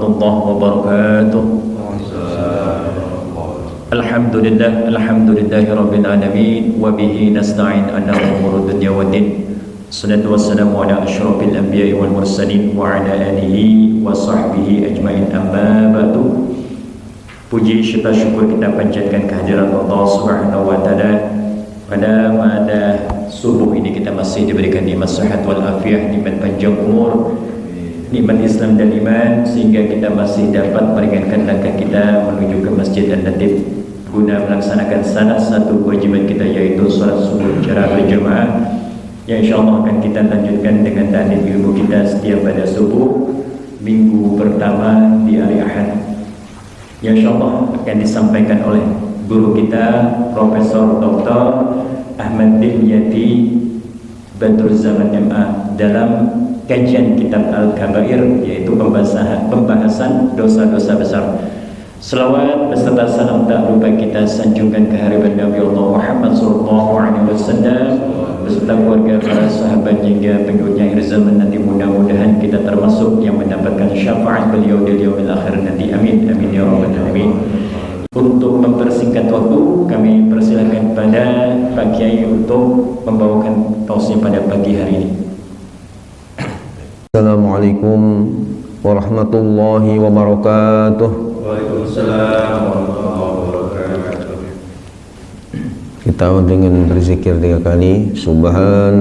warahmatullahi wabarakatuh. Alhamdulillahi rabbil alamin wa bihi nasta'in ala umuri dunya waddin. Salatu wassalamu ala asyrafil anbiya'i wal mursalin wa ala alihi wa sahbihi ajmain, amma ba'du. Puji serta syukur kita panjatkan kehadirat Allah Subhanahu wa taala. Pada subuh ini kita masih diberikan nikmat sehat wal afiah, nikmat panjang umur, nikmat Islam dan iman, sehingga kita masih dapat meringankan langkah kita menuju ke masjid dan latif guna melaksanakan salah satu kewajiban kita, yaitu salat subuh secara berjamaah, yang insyaallah akan kita lanjutkan dengan ta'lim ilmu kita setiap pada subuh minggu pertama di hari Ahad, yang insyaallah akan disampaikan oleh guru kita Profesor Dr. Ahmad Dimyati Badrul Zaman MA dalam kajian kitab Al-Kabair, yaitu pembahasan dosa-dosa besar. Selawat beserta salam tak lupa kita sanjungkan kehadiran Nabi Allah Muhammad SAW beserta keluarga, para sahabat hingga pengikutnya akhir zaman nanti. Mudah-mudahan kita termasuk yang mendapatkan syafaat beliau di yaumil akhir nanti. Amin amin ya rabbal alamin. Untuk mempersingkat waktu, kami persilakan pada Pak Kiai untuk membawakan tausiah pada pagi hari ini. Assalamualaikum warahmatullahi wabarakatuh. Waalaikumsalam warahmatullahi wabarakatuh. Kita dengan berzikir 3 kali. Subhanallah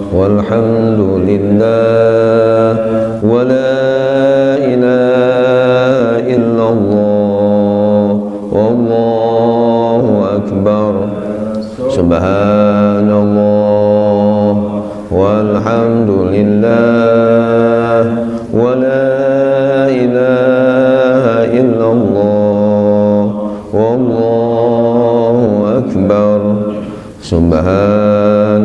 walhamdulillah wa la ilaha illallah wallahu akbar. Subhanallah walhamdulillah wa la ilaha illallah wallahu akbar. Subhanallah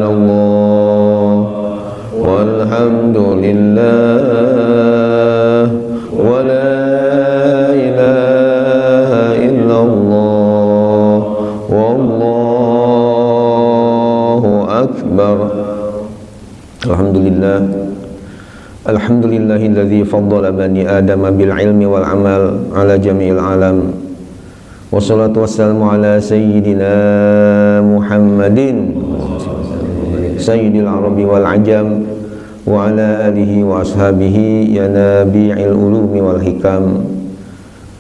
walhamdulillah wa la ilaha illallah wallahu akbar. Alhamdulillah, alhamdulillahilladzi faddala bani adama bil ilmi wal amal ala jami'il alam. Wassalatu wassalamu ala sayyidina Muhammadin sayyidil arabi wal ajam wa ala alihi wa ashabihi ya nabi'il ulumi wal hikam.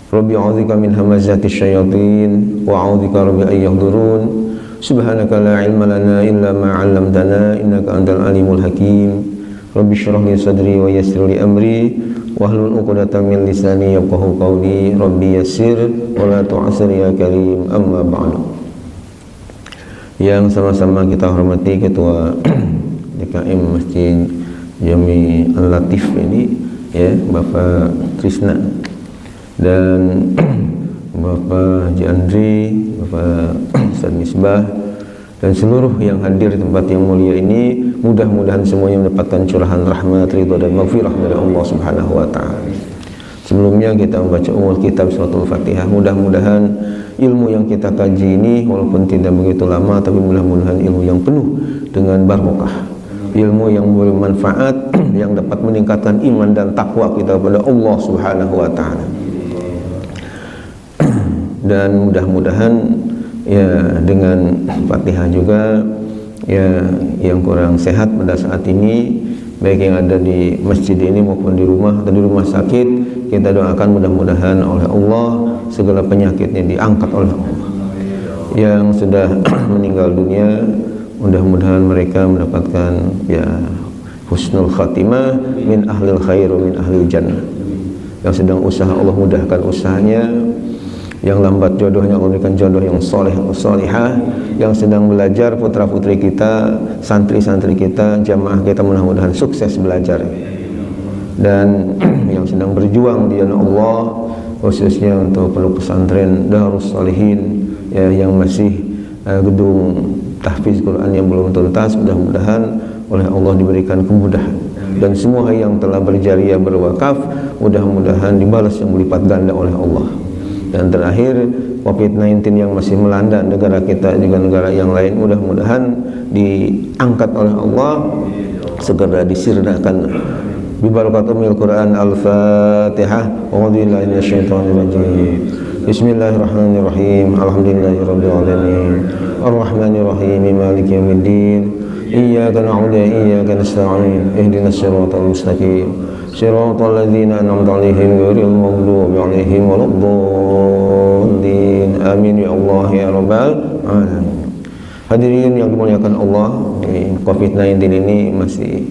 Rabbi a'udzika min hamazatis syayatin wa a'udzika rabbi an yahdurun. Subhanaka la ilma lana illa ma 'allamtana innaka antal alimul hakim. Rabbi shrah li sadri wa yassir li amri wahlul 'uqdatam min lisani yafqahu qawli. Rabbi yassir wa la tu'assir ya karim. Amma ba'du. Yang sama-sama kita hormati Ketua DKM Masjid Jami Al-Latif ini, ya, Bapak Trisna dan Bapak Haji Andri, Bapak Ustaz Misbah, dan seluruh yang hadir di tempat yang mulia ini. Mudah-mudahan semuanya mendapatkan curahan rahmat, ridha dan maghfirah dari Allah Subhanahu wa taala. Sebelumnya kita membaca umul kitab suratul Fatihah. Mudah-mudahan ilmu yang kita kaji ini walaupun tidak begitu lama, tapi mudah-mudahan ilmu yang penuh dengan barokah, ilmu yang bermanfaat, yang dapat meningkatkan iman dan takwa kita kepada Allah Subhanahu wa taala. Dan mudah-mudahan ya dengan Fatihah juga, ya, yang kurang sehat pada saat ini, baik yang ada di masjid ini maupun di rumah atau di rumah sakit, kita doakan mudah-mudahan oleh Allah segala penyakitnya diangkat oleh Allah. Yang sudah meninggal dunia, mudah-mudahan mereka mendapatkan ya husnul khatimah, min ahlil khair min ahlil jannah. Yang sedang usaha, Allah mudahkan usahanya. Yang lambat jodohnya, Allah berikan jodoh yang soleh, solihah. Yang sedang belajar, putra-putri kita, santri-santri kita, jamaah kita, mudah-mudahan sukses belajar. Dan yang sedang berjuang di jalan Allah, khususnya untuk penduduk pesantren Darus Salihin, ya, yang masih gedung tahfiz Quran yang belum tuntas, mudah-mudahan oleh Allah diberikan kemudahan. Dan semua yang telah berjariah berwakaf, mudah-mudahan dibalas yang berlipat ganda oleh Allah. Dan terakhir, COVID-19 yang masih melanda negara kita juga negara yang lain, mudah-mudahan diangkat oleh Allah, segera disirnakan Bibarakatumil Quran. Al-Fatihah. A'udzubillahi minasyaitonir rajim. Bismillahirrahmanirrahim. Alhamdulillahirabbil alamin. Arrahmanirrahim. Maliki yaumiddin. Iyyaka na'budu wa iyyaka nasta'in. Ihdinas siratal mustaqim. Siratal ladzina an'amta 'alaihim ghairil maghdubi 'alaihim waladdallin. Amin ya Allah ya rabbal alamin. Hadirin yang dimuliakan Allah, COVID-19 ini masih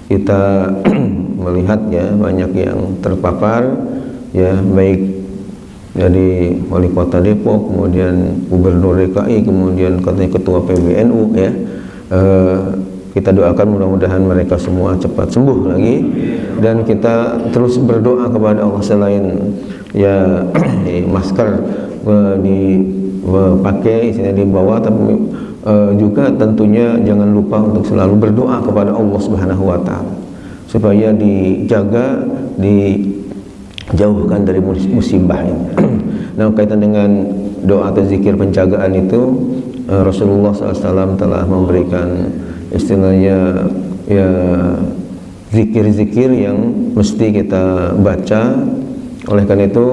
kita melihat ya, banyak yang terpapar ya, baik dari wali kota Depok, kemudian gubernur DKI, kemudian katanya ketua PBNU ya. Kita doakan mudah-mudahan mereka semua cepat sembuh lagi, dan kita terus berdoa kepada Allah. Selain ya masker dipakai, isinya dibawa, tapi juga tentunya jangan lupa untuk selalu berdoa kepada Allah Subhanahu wa taala supaya dijaga, dijauhkan dari musibah ini. Nah, kaitan dengan doa atau zikir penjagaan itu, Rasulullah SAW telah memberikan istilahnya ya zikir-zikir yang mesti kita baca. Oleh karena itu,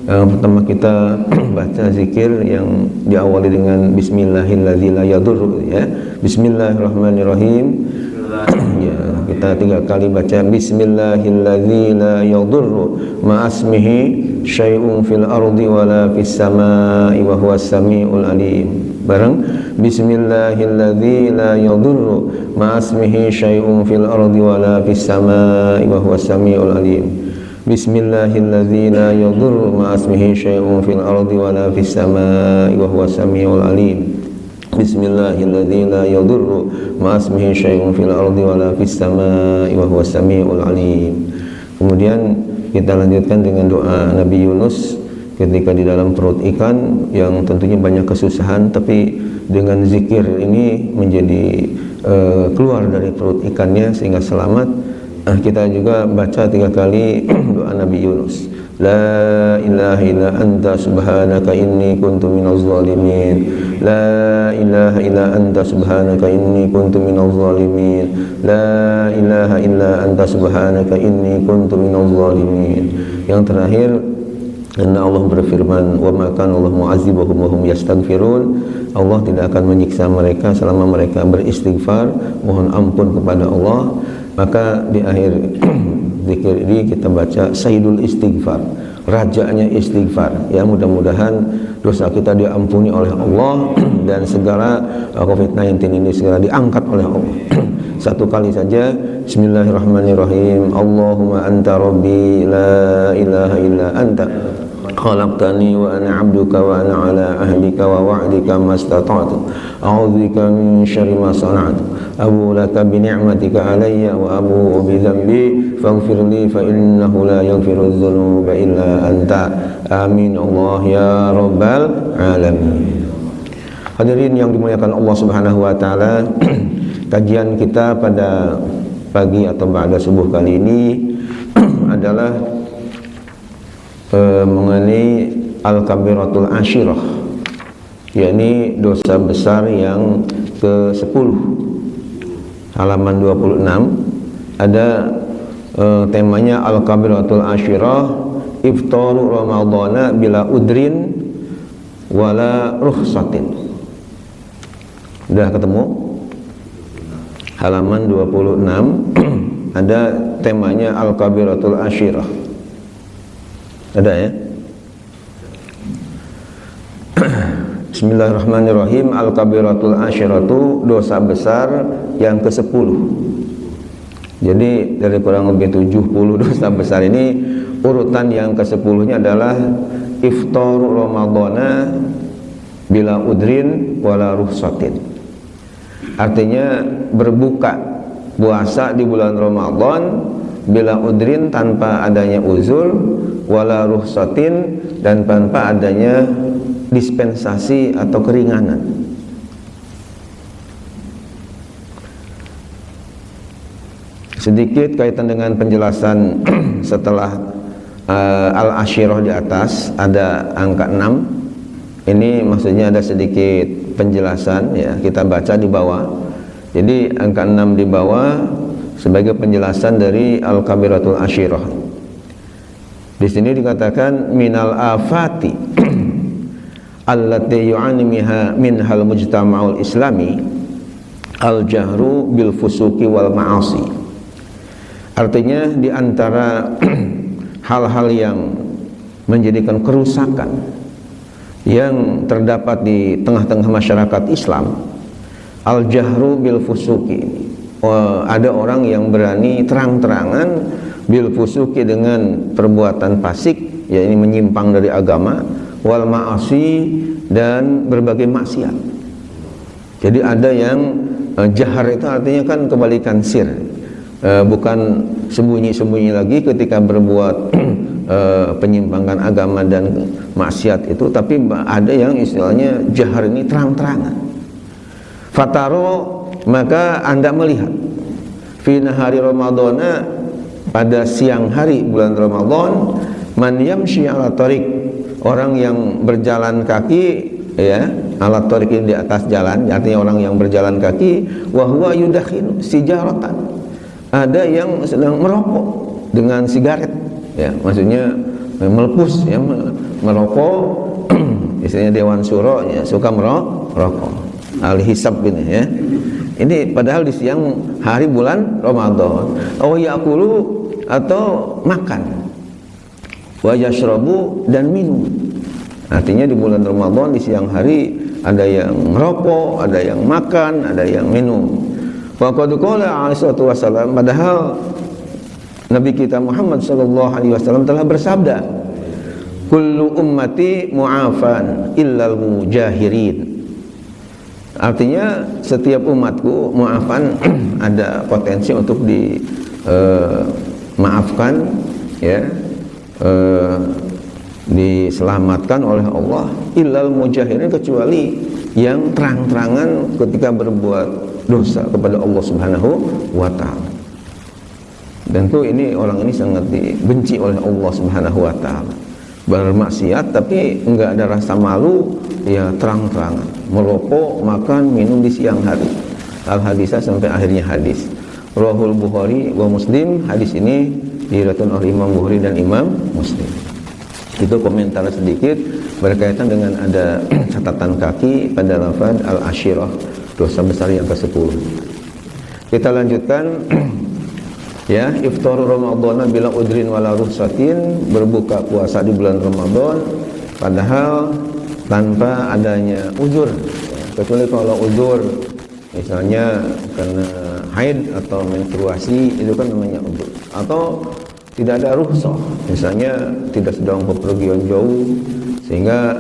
pertama kita baca zikir yang diawali dengan Bismillahirrahmanirrahim ya. Bismillahirrahmanirrahim. Ya, kita 3 kali baca Bismillahirrahmanirrahim ma'asmihi syai'un fil ardi wala fis samai wa huwas samiul alim. Bareng Bismillahirrahmanirrahim ma'asmihi syai'un fil ardi wala fis samai wa huwas samiul alim. Bismillahirrahmanirrahim ma'asmihi syai'un fil ardi wala fis samai wa huwas samiul alim. Bismillahirrahmanirrahim ma'asmihi syai'un fil ardi wala fis samai wa huwas samiul alim. Kemudian kita lanjutkan dengan doa Nabi Yunus ketika di dalam perut ikan yang tentunya banyak kesusahan, tapi dengan zikir ini menjadi keluar dari perut ikannya sehingga selamat. Kita juga baca 3 kali doa Nabi Yunus. La ilaha illa anta subhanaka inni kuntu minaz zalimin. La ilaha illa anta subhanaka inni kuntu minaz zalimin. La ilaha illa anta subhanaka inni kuntu minaz zalimin. Yang terakhir, karena Allah berfirman, wa ma kana Allah mu'adzibuhum wa hum yastaghfirun. Allah tidak akan menyiksa mereka selama mereka beristighfar, mohon ampun kepada Allah. Maka di akhir zikir ini kita baca Sayyidul Istighfar, rajanya istighfar. Ya, mudah-mudahan dosa kita diampuni oleh Allah dan segala COVID-19 ini segera diangkat oleh Allah. 1 kali saja. Bismillahirrahmanirrahim. Allahumma anta rabbi la ilaha illa anta khalaqtani wa ana 'abduka wa ana 'ala ahdika wa wa'dika mastata'tu a'udzubika min syarri ma sana'tu abu laka bi ni'matika 'alayya wa abu bi dhanbi faghfirli fa innahu la yaghfiru dzunuba illa anta. Amin Allah ya rabbal alamin. Hadirin yang dimuliakan Allah Subhanahu wa taala, kajian kita pada pagi atau ba'da subuh kali ini adalah mengenai Al-Kabiratul Ashirah, yakni dosa besar yang ke-10. Halaman 26 ada temanya Al-Kabiratul Ashirah, iftaru Ramadhana bila udrin wala rukhsatin. Sudah ketemu? Halaman 26 ada temanya Al-Kabiratul Ashirah. Ada ya? Bismillahirrahmanirrahim. Al-Kabiratul Ashiratu, dosa besar yang ke-10. Jadi dari kurang lebih 70 dosa besar ini, urutan yang ke-10-nya adalah iftar Ramadhana bila udrin wala rukhsatin. Artinya berbuka puasa di bulan Ramadan bila udrin, tanpa adanya uzur, wala rukhsatin, dan tanpa adanya dispensasi atau keringanan. Sedikit kaitan dengan penjelasan setelah Al-Ashirah di atas ada angka 6. Ini maksudnya ada sedikit penjelasan ya, kita baca di bawah. Jadi angka 6 di bawah sebagai penjelasan dari Al-Kabiratul Asyirah. Di sini dikatakan minal afati allati yu'ani minhal mujtama'ul islami al-jahru bil fusuki wal ma'asi. Artinya di antara hal-hal yang menjadikan kerusakan yang terdapat di tengah-tengah masyarakat Islam, al-jahru bil fusuki, ada orang yang berani terang-terangan bil fusuki dengan perbuatan fasik, yakni menyimpang dari agama, wal ma'asi, dan berbagai maksiat. Jadi ada yang jahar itu artinya kan kebalikan sir, bukan sembunyi-sembunyi lagi ketika berbuat penyimpangan agama dan maksiat itu, tapi ada yang istilahnya jahar ini terang-terangan. Fataro, maka Anda melihat fi nahari Ramadhana, pada siang hari bulan Ramadan, man yamshi ala tariq, orang yang berjalan kaki, ya, ala tariq di atas jalan, artinya orang yang berjalan kaki, wa huwa yudakhinu sijaratan, ada yang sedang merokok dengan sigaret, ya, maksudnya melepus, ya, merokok. Istilahnya Dewan Syuro, ya, suka merokok, al-hisab ini, ya. Ini padahal di siang hari bulan Ramadan. Aw yaqulu, atau makan, wa yashrabu, dan minum. Artinya di bulan Ramadan di siang hari ada yang merokok, ada yang makan, ada yang minum. Wa qad qala alaihi wasallam, padahal Nabi kita Muhammad sallallahu alaihi wasallam telah bersabda, kullu ummati mu'afan illal mujahirin. Artinya setiap umatku mu'afan, ada potensi untuk dimaafkan, ya, diselamatkan oleh Allah, illal mujahirin, kecuali yang terang-terangan ketika berbuat dosa kepada Allah Subhanahu wa ta'ala. Dan tuh ini orang ini sangat dibenci oleh Allah Subhanahu wa ta'ala. Bermaksiat tapi enggak ada rasa malu, ya terang-terangan merokok, makan, minum di siang hari. Al-hadisah sampai akhirnya hadis. Rawahul Bukhari wa Muslim, hadis ini diriwayatkan oleh Imam Bukhari dan Imam Muslim. Itu komentar sedikit berkaitan dengan ada catatan kaki pada lafaz al-asyirah, dosa besar yang ke-10. Kita lanjutkan. Ya, iftaru Ramadhana bila udrin wala ruhsatin, berbuka puasa di bulan Ramadan padahal tanpa adanya uzur, kecuali kalau uzur misalnya karena haid atau menstruasi, itu kan namanya uzur, atau tidak ada rukhsah, misalnya tidak sedang bepergian jauh sehingga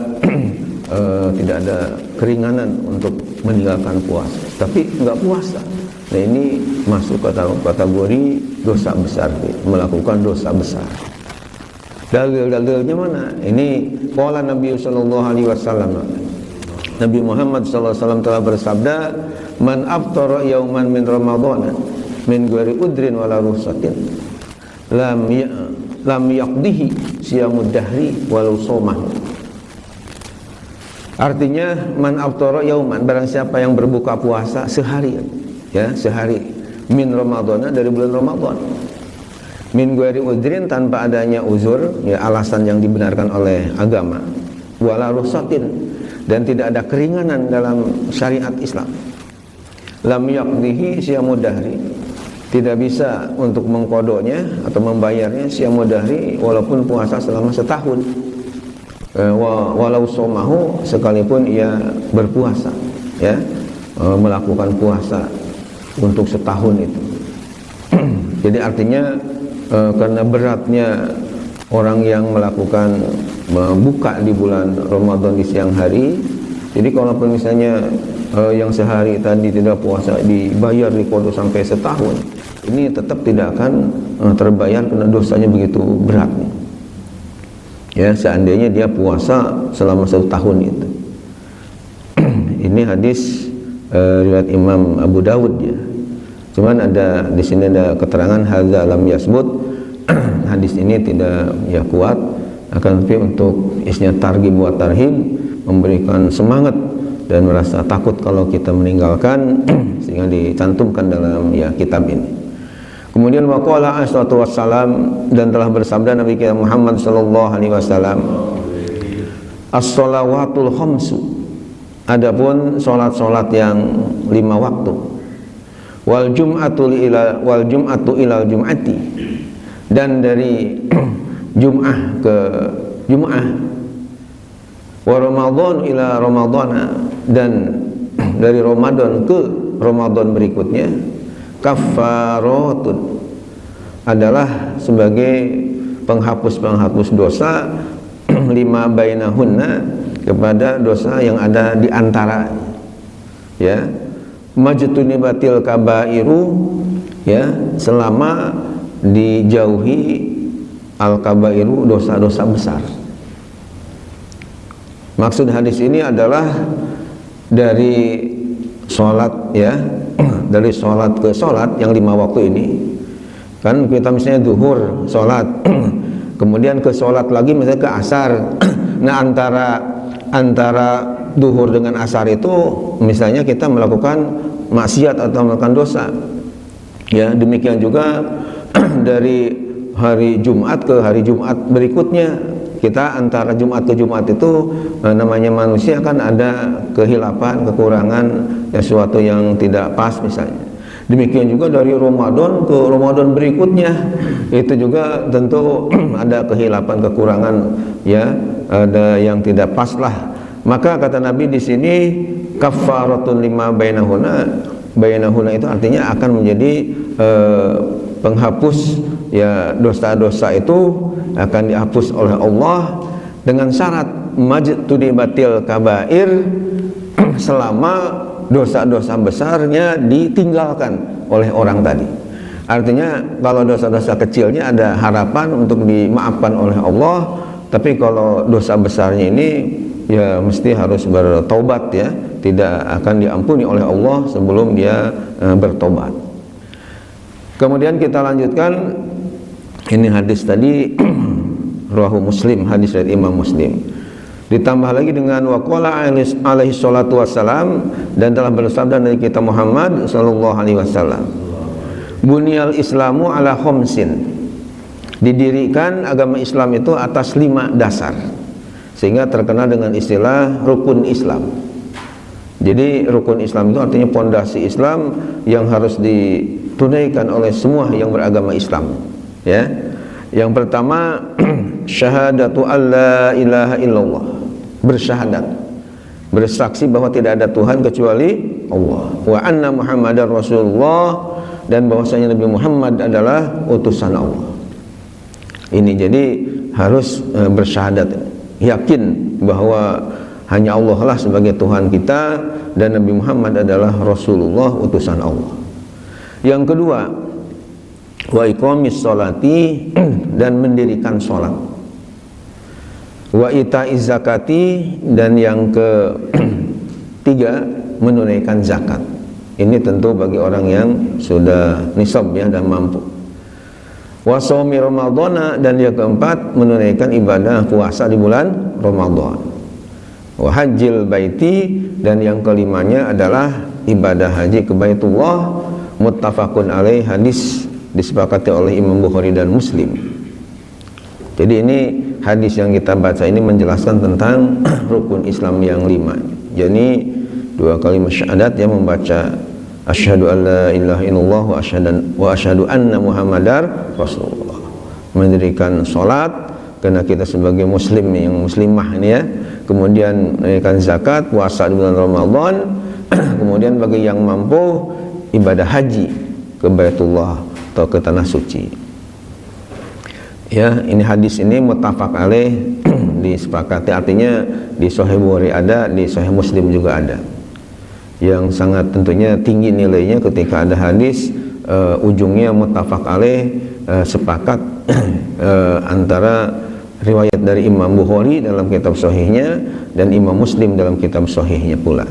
tidak ada keringanan untuk meninggalkan puasa, tapi enggak puasa. Nah, ini masuk ke kategori dosa besar, melakukan dosa besar. Dalil-dalilnya mana? Ini qala Nabi sallallahu alaihi wasallam. Nabi Muhammad sallallahu alaihi wasallam telah bersabda, "Man aftara yauman min Ramadhan min ghairi udrin wala ruhsatin lam yaqdihi siyamud dahri walau shamahu." Artinya man aftara yauman, barang siapa yang berbuka puasa sehari, ya, sehari min Ramadhana, dari bulan Ramadan, min ghairi udrin, tanpa adanya uzur, ya, alasan yang dibenarkan oleh agama, wala ruhsatin, dan tidak ada keringanan dalam syariat Islam, lam yaqdihi siyamud dahri, tidak bisa untuk mengkodonya atau membayarnya siyamud dahri, walaupun puasa selama setahun, walau somahu, sekalipun ia berpuasa, ya, melakukan puasa untuk setahun itu. Jadi artinya karena beratnya orang yang melakukan membuka di bulan Ramadan di siang hari, jadi kalau misalnya yang sehari tadi tidak puasa dibayar dikodo sampai setahun, ini tetap tidak akan terbayar karena dosanya begitu berat. Ya, seandainya dia puasa selama 1 tahun itu. Ini hadis riwayat Imam Abu Dawud, ya. Cuman ada di sini ada keterangan hadza lam yasbut. Hadis ini tidak, ya, kuat, akan tapi untuk isinya targhib wa tarhib, memberikan semangat dan merasa takut kalau kita meninggalkan, sehingga dicantumkan dalam, ya, kitab ini. Kemudian waqala assalatu wassalam, dan telah bersabda Nabi kita Muhammad sallallahu alaihi wasallam, as-shalawatul khamsu, adapun salat-salat yang 5 waktu, wal jum'atu ilal jum'ati, dan dari Jum'ah ke Jum'ah, wa Ramadan ila Ramadana, dan dari Ramadan ke Ramadan berikutnya, kafaratun, adalah sebagai penghapus dosa, lima bainahunna, kepada dosa yang ada di antara, ya, majtunibatil kabairu, ya, selama dijauhi al-kabairu, dosa-dosa besar. Maksud hadis ini adalah dari sholat, ya, dari sholat ke sholat yang 5 waktu ini. Kan kita misalnya zuhur sholat, kemudian ke sholat lagi misalnya ke asar. Nah, antara zuhur dengan asar itu misalnya kita melakukan maksiat atau melakukan dosa. Ya, demikian juga dari hari Jumat ke hari Jumat berikutnya, kita antara Jumat ke Jumat itu namanya manusia kan ada kehilapan, kekurangan, ya, sesuatu yang tidak pas misalnya. Demikian juga dari Ramadan ke Ramadan berikutnya, itu juga tentu ada kehilapan, kekurangan, ya, ada yang tidak pas lah. Maka kata Nabi di sini kafaratun lima bainahuna itu artinya akan menjadi penghapus, ya, dosa-dosa itu akan dihapus oleh Allah dengan syarat majtunibatil kabair, selama dosa-dosa besarnya ditinggalkan oleh orang tadi. Artinya kalau dosa-dosa kecilnya ada harapan untuk dimaafkan oleh Allah, tapi kalau dosa besarnya ini ya mesti harus bertobat, ya, tidak akan diampuni oleh Allah sebelum dia bertobat. Kemudian kita lanjutkan, ini hadis tadi rawahu Muslim, hadis dari Imam Muslim. Ditambah lagi dengan waqala alaihi salatu wassalam, dan telah bersabda dari kita Muhammad sallallahu alaihi wasallam, bunyal islamu ala khamsin, didirikan agama Islam itu atas 5 dasar, sehingga terkenal dengan istilah rukun Islam. Jadi rukun Islam itu artinya pondasi Islam yang harus ditunaikan oleh semua yang beragama Islam, ya. Yang pertama syahadatu alla ilaha illallah, bersyahadat, bersaksi bahwa tidak ada Tuhan kecuali Allah, wa anna Muhammadar Rasulullah, dan bahwasanya Nabi Muhammad adalah utusan Allah. Ini jadi harus bersyahadat, yakin bahwa hanya Allah lah sebagai Tuhan kita, dan Nabi Muhammad adalah Rasulullah, utusan Allah. Yang kedua, wa iqamis sholati, dan mendirikan sholat, wa itaiz zakati, dan yang ketiga menunaikan zakat. Ini tentu bagi orang yang sudah nisab, ya, dan mampu. Wa shaumi ramadhana, dan yang keempat menunaikan ibadah puasa di bulan Ramadan. Wa hajjil baiti, dan yang kelimanya adalah ibadah haji ke Baitullah. Muttafaqun alaih, hadis disepakati oleh Imam Bukhari dan Muslim. Jadi ini hadis yang kita baca ini menjelaskan tentang rukun Islam yang 5. Jadi 2 kalimat syahadat, yang membaca asyhadu an la ilaha illallah wa asyhadu anna Muhammadar Rasulullah, mendirikan salat karena kita sebagai muslim yang muslimah ini, ya, kemudian menunaikan zakat, puasa di bulan Ramadan, kemudian bagi yang mampu ibadah haji ke Baitullah atau ke tanah suci. Ya, ini hadis ini muttafaq alaih, disepakati, artinya di Sahih Bukhari ada, di Sahih Muslim juga ada. Yang sangat tentunya tinggi nilainya ketika ada hadis ujungnya muttafaq alaih, sepakat antara riwayat dari Imam Bukhari dalam kitab sahihnya dan Imam Muslim dalam kitab sahihnya pula.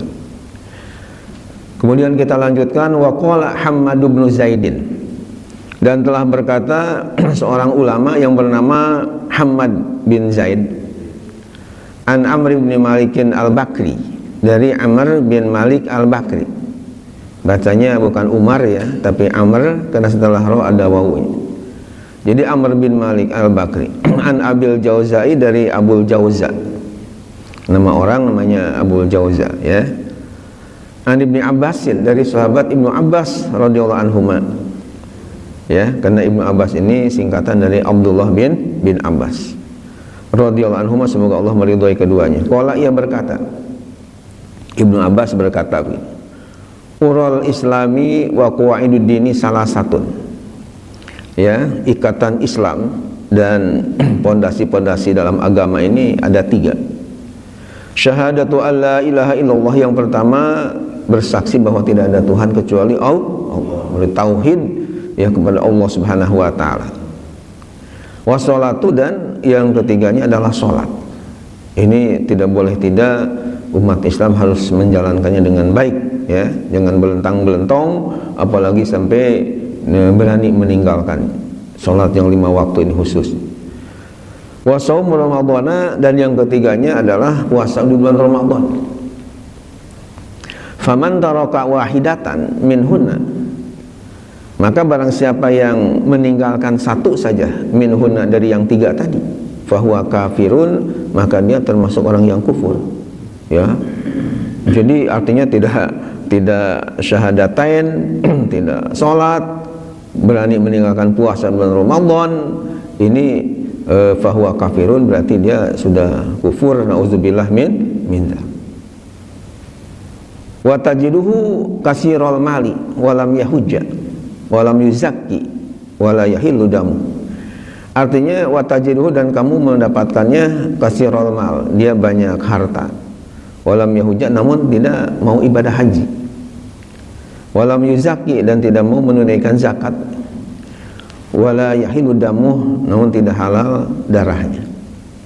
Kemudian kita lanjutkan, waqala Hammad bin Zaidin, dan telah berkata seorang ulama yang bernama Hammad bin Zaid, an Amr bin Malikin al-Bakri, dari Amr bin Malik al-Bakri, Bacanya bukan Umar ya, tapi Amr, karena setelah ro ada wawunya. Jadi Amr bin Malik Al-Bakri an Abil Jauzai, dari Abul Jauza. Nama orang namanya Abul Jauza ya. An Ibnu Abbasin, dari sahabat Ibnu Abbas radhiyallahu anhuma. Ya, karena Ibnu Abbas ini singkatan dari Abdullah bin Abbas radhiyallahu anhuma, semoga Allah meridhai keduanya. Qala, ia berkata, Ibnu Abbas berkata, Ural Islami wa qawaidud dini salah satu. Ya, ikatan Islam dan pondasi-pondasi dalam agama ini ada 3. Syahadatu alla ilaha illallah, yang pertama bersaksi bahwa tidak ada Tuhan kecuali Allah, bertauhid ya kepada Allah Subhanahu wa taala. Wassalatu, dan yang ketiganya adalah salat. Ini tidak boleh tidak, umat Islam harus menjalankannya dengan baik ya, jangan belentang-belentong, apalagi sampai berani meninggalkan salat yang 5 waktu ini khusus. Wa shaum Ramadhana, dan yang ketiganya adalah puasa di bulan Ramadan. Faman taraka wahidatan minhunna, maka barang siapa yang meninggalkan satu saja minhunna dari yang 3 tadi, fahuwa kafirun, maka dia termasuk orang yang kufur ya. Jadi artinya tidak syahadatain, tidak sholat, berani meninggalkan puasa bulan Ramadan, ini fahuwa kafirun, berarti dia sudah kufur, na'udzubillah min dzalik. Wa tajiduhu kasirul mali walam yahujja walam yuzakki wala yahillu damu. Artinya wa tajiduhu, dan kamu mendapatkannya kasirul mal, dia banyak harta, walam yahujja, namun tidak mau ibadah haji, walam yuzakki, dan tidak mau menunaikan zakat, wala yahilu damuh, namun tidak halal darahnya.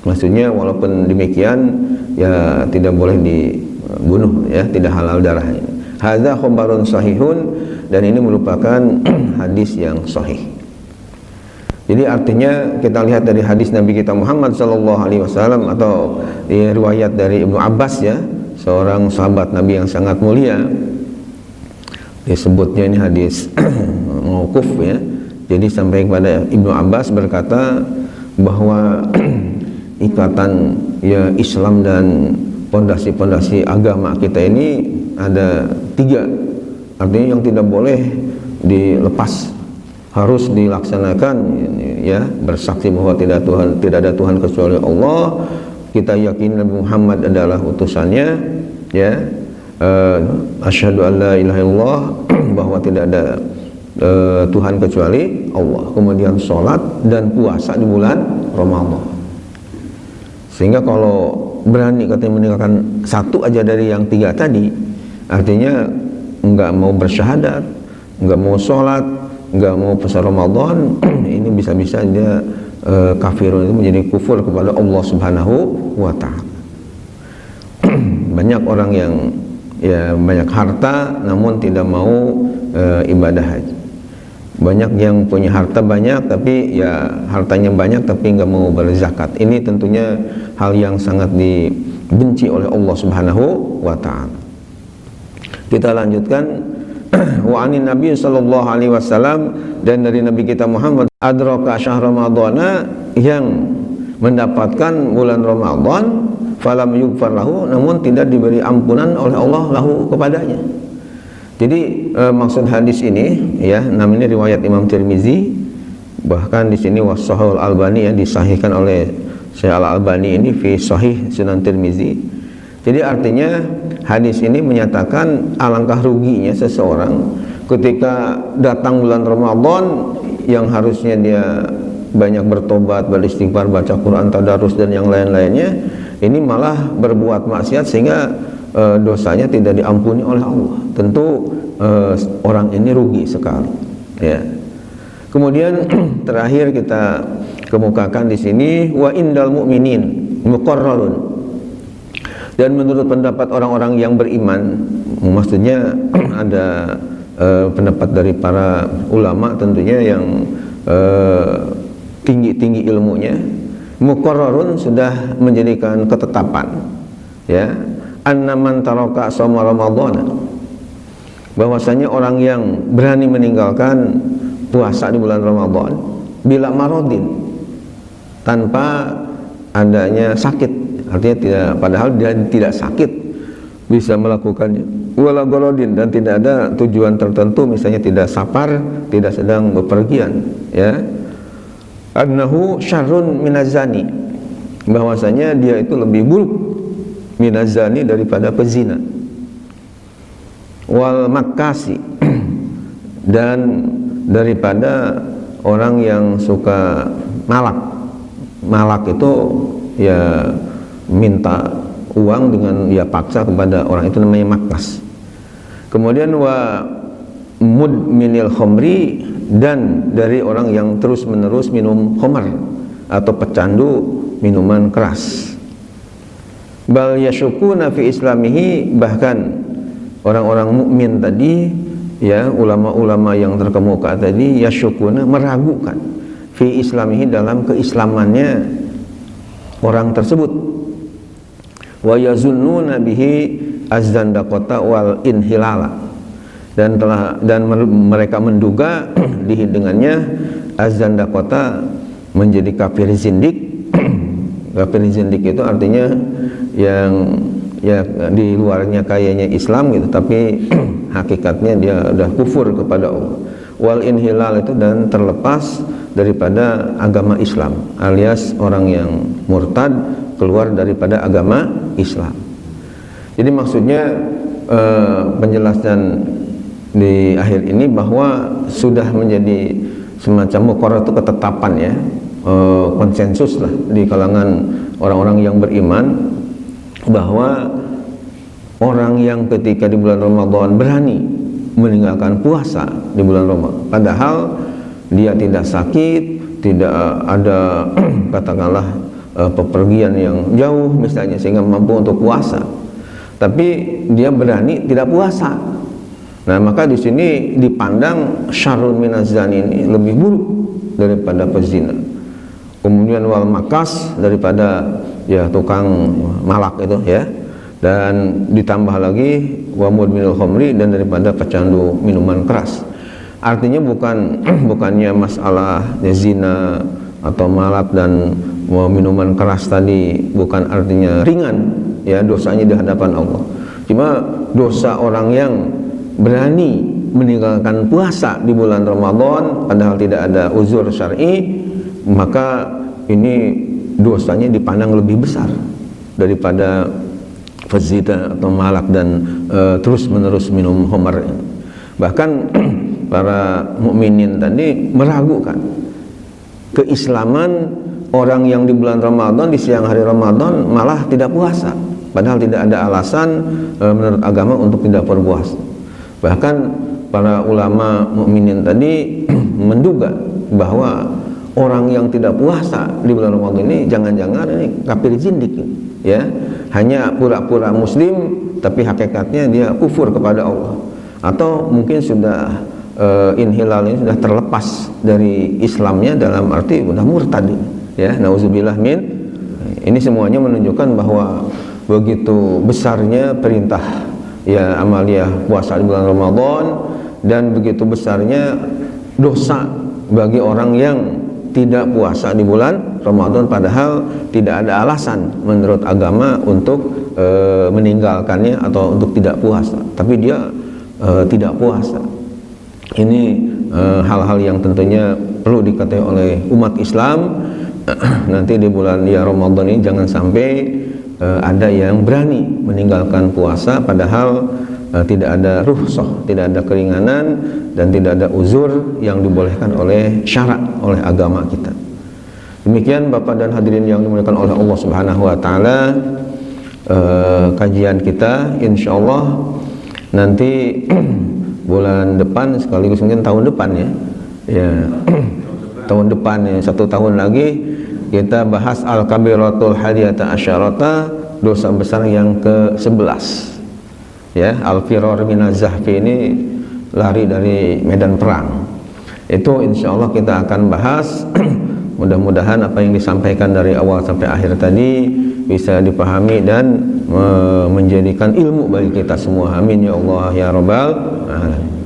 Maksudnya walaupun demikian ya tidak boleh dibunuh ya, tidak halal darahnya. Hadza khabarun sahihun, dan ini merupakan hadis yang sahih. Jadi artinya kita lihat dari hadis Nabi kita Muhammad sallallahu alaihi wasallam, atau riwayat dari Ibnu Abbas ya, seorang sahabat Nabi yang sangat mulia. Disebutnya ini hadis mauquf ya. Jadi sampai kepada Ibnu Abbas berkata bahwa ikatan ya Islam dan pondasi-pondasi agama kita ini ada 3. Artinya yang tidak boleh dilepas, harus dilaksanakan ya. Bersaksi bahwa tidak ada Tuhan kecuali Allah, kita yakin Nabi Muhammad adalah utusannya ya. Asyhadu an la ilaha illallah, bahwa tidak ada Tuhan kecuali Allah. Kemudian sholat dan puasa di bulan Ramadan. Sehingga kalau berani katanya meninggalkan satu aja dari yang 3 tadi, artinya enggak mau bersyahadat, enggak mau sholat, enggak mau puasa Ramadan, ini bisa-bisa dia kafirun, itu menjadi kufur kepada Allah Subhanahu wa ta'ala. Banyak orang yang ya banyak harta namun tidak mau ibadah haji. Banyak yang punya harta banyak, tapi ya hartanya banyak tapi nggak mau berzakat. Ini tentunya hal yang sangat dibenci oleh Allah Subhanahu wa ta'ala. Kita lanjutkan. Wa anin Nabi sallallahu alaihi wasallam, dan dari Nabi kita Muhammad, adraka syahr Ramadhana, yang mendapatkan bulan Ramadan, falam yughfar lahu, namun tidak diberi ampunan oleh Allah lahu kepadanya. Jadi maksud hadis ini ya, namanya riwayat Imam Tirmizi, bahkan di sini wasahul Albani ya, disahihkan oleh Syekh Al-Albani ini fi Sahih Sunan Tirmizi. Jadi artinya hadis ini menyatakan alangkah ruginya seseorang ketika datang bulan Ramadan yang harusnya dia banyak bertobat, beristighfar, baca Quran, tadarus dan yang lain-lainnya, ini malah berbuat maksiat sehingga dosanya tidak diampuni oleh Allah. Tentu orang ini rugi sekali ya. Kemudian terakhir kita kemukakan di sini, wa indal mu'minin muqarrarun, dan menurut pendapat orang-orang yang beriman, maksudnya ada pendapat dari para ulama tentunya yang tinggi-tinggi ilmunya, muqarrarun, sudah menjadikan ketetapan ya, anna man taraka shauma ramadhana, bahwasanya orang yang berani meninggalkan puasa di bulan Ramadan bila marodin, tanpa adanya sakit, artinya tidak, padahal dia tidak sakit bisa melakukannya, wala gorodin, dan tidak ada tujuan tertentu, misalnya tidak safar, tidak sedang bepergian, ya, annahu syarrun minazani, bahwasanya dia itu lebih buruk minazani daripada pezina, wal makasi, dan daripada orang yang suka malak. Malak itu ya minta uang dengan ya paksa kepada orang, itu namanya makas. Kemudian wa mudminil khamri, dan dari orang yang terus menerus minum khamar atau pecandu minuman keras. Bal yashukuna fi islamihi, bahkan orang-orang mukmin tadi, ya, ulama-ulama yang terkemuka tadi, yashukuna, meragukan, fi islamihi, dalam keislamannya orang tersebut, wa yazunnuna bihi azzandaqata wal inhilala, dan mereka menduga dengannya azzandaqata, menjadi kafir zindik. Kafir zindik itu artinya yang ya di luarnya kayaknya Islam gitu, tapi hakikatnya dia udah kufur kepada Allah. Wal inhilal itu, dan terlepas daripada agama Islam, alias orang yang murtad, keluar daripada agama Islam. Jadi maksudnya penjelasan di akhir ini bahwa sudah menjadi semacam muqarrar, itu ketetapan, ya, konsensus lah di kalangan orang-orang yang beriman, bahwa orang yang ketika di bulan Ramadan berani meninggalkan puasa di bulan Ramadan, padahal dia tidak sakit, tidak ada katakanlah pepergian yang jauh misalnya sehingga mampu untuk puasa, tapi dia berani tidak puasa. Nah, maka di sini dipandang syarrun minazani, ini lebih buruk daripada pezina. Kemudian wal makas, daripada ya tukang malak itu, ya, dan ditambah lagi wa mudminul khamri, dan daripada pecandu minuman keras. Artinya bukannya masalah zina atau malak dan minuman keras tadi bukan artinya ringan, ya, dosanya di hadapan Allah. Cuma dosa orang yang berani meninggalkan puasa di bulan Ramadan padahal tidak ada uzur syar'i, maka ini dosanya dipandang lebih besar daripada fazita atau malak dan terus menerus minum khamar. Bahkan para mukminin tadi meragukan keislaman orang yang di bulan Ramadan, di siang hari Ramadan malah tidak puasa, padahal tidak ada alasan menurut agama untuk tidak berpuasa. Bahkan para ulama mukminin tadi menduga bahwa orang yang tidak puasa di bulan Ramadan ini jangan-jangan ini kafir zindik, ya, hanya pura-pura muslim tapi hakikatnya dia kufur kepada Allah, atau mungkin sudah inhilal ini sudah terlepas dari Islamnya, dalam arti sudah murtad, ya, nauzubillah min. Ini semuanya menunjukkan bahwa begitu besarnya perintah, ya, amaliyah puasa di bulan Ramadan, dan begitu besarnya dosa bagi orang yang tidak puasa di bulan Ramadan padahal tidak ada alasan menurut agama untuk meninggalkannya atau untuk tidak puasa, tapi dia tidak puasa. Ini hal-hal yang tentunya perlu diketahui oleh umat Islam. Nanti di bulan ya Ramadan ini jangan sampai ada yang berani meninggalkan puasa padahal tidak ada rukhsah, tidak ada keringanan, dan tidak ada uzur yang dibolehkan oleh syarak, oleh agama kita. Demikian Bapak dan hadirin yang dimuliakan oleh Allah Subhanahu wa taala, kajian kita insyaallah nanti bulan depan, sekaligus mungkin tahun depan, ya, ya, tahun depan, ya, 1 tahun lagi kita bahas al-kabiratul hadiyata asyarata, dosa besar yang ke-11, ya, al-firar minaz zahfi, ini lari dari medan perang. Itu insyaallah kita akan bahas. Mudah-mudahan apa yang disampaikan dari awal sampai akhir tadi bisa dipahami dan menjadikan ilmu bagi kita semua. Amin ya Allah ya rabbal alamin.